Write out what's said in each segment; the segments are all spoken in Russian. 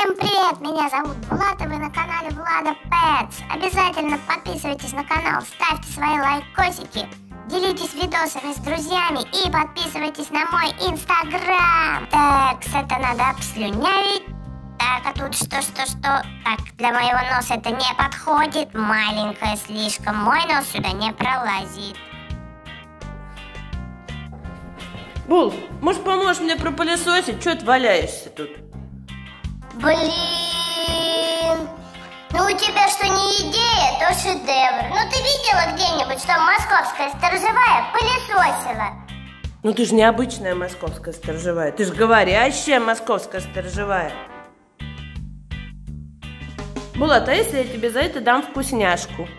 Всем привет! Меня зовут Булат, и вы на канале Влада Pets. Обязательно подписывайтесь на канал, ставьте свои лайкосики, делитесь видосами с друзьями и подписывайтесь на мой инстаграм. Так, это надо обслюнявить. Так, а тут что? Так, для моего носа это не подходит, маленькое слишком, мой нос сюда не пролазит. Бул, может, поможешь мне пропылесосить? Чё ты валяешься тут? Блин, ну у тебя что не идея, то шедевр. Ну ты видела где-нибудь, что московская сторожевая пылесосила? Ну ты же не обычная московская сторожевая, ты же говорящая московская сторожевая. Булат, а если я тебе за это дам вкусняшку?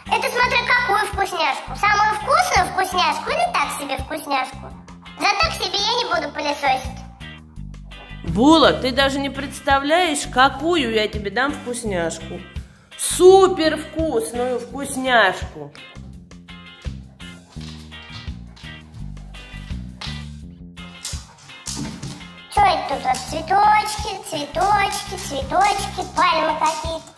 Это смотря какую вкусняшку. Самую вкусную вкусняшку или так себе вкусняшку? За так себе я не буду пылесосить. Була, ты даже не представляешь, какую я тебе дам вкусняшку. Супер вкусную вкусняшку. Что это тут? Вот цветочки, пальмы какие-то.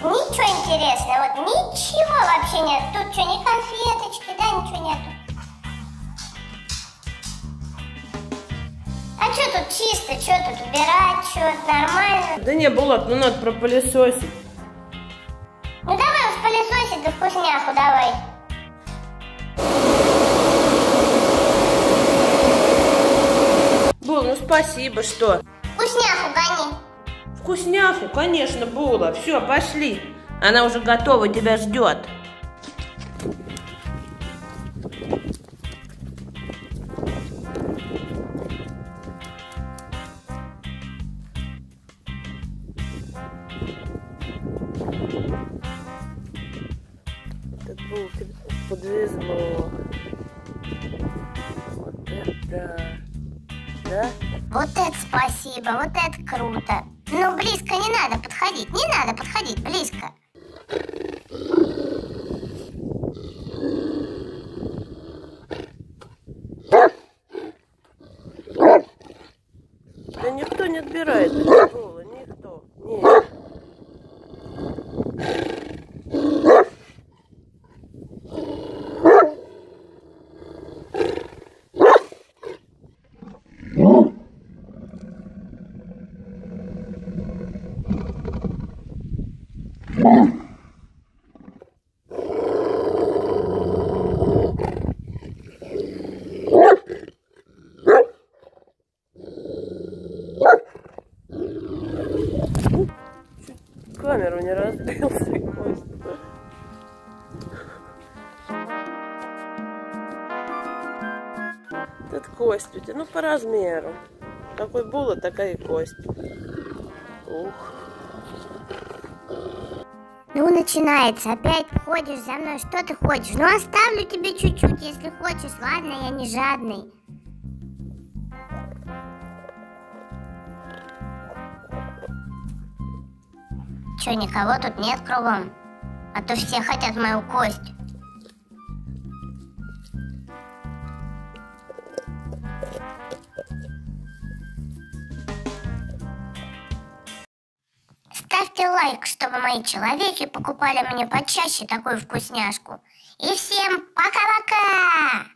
Ничего интересного, вот ничего вообще нет. Тут что, ни конфеточки, да, ничего нету. А что тут чисто, что тут убирать, что нормально? Да не, Булат, ну надо пропылесосить. Ну давай уж пылесосить, да вкусняху давай. Бул, ну спасибо, что? Вкусняху гони. Вкусняху, конечно, Була. Все, пошли. Она уже готова, тебя ждет. Так, Бул, тебе подвезло. Вот это, да? Вот это спасибо, вот это круто. Ну близко не надо подходить близко. Да никто не отбирает это, Була, никто. Нет. Камеру не разбился, Костя. Этот кость у тебя, ну по размеру. Какой Була, такая и кость. Ух. Ну начинается, опять ходишь за мной, что ты хочешь? Ну оставлю тебе чуть-чуть, если хочешь, ладно, я не жадный. Че, никого тут нет кругом? А то все хотят мою кость. Ставьте лайк, чтобы мои человеки покупали мне почаще такую вкусняшку. И всем пока-пока!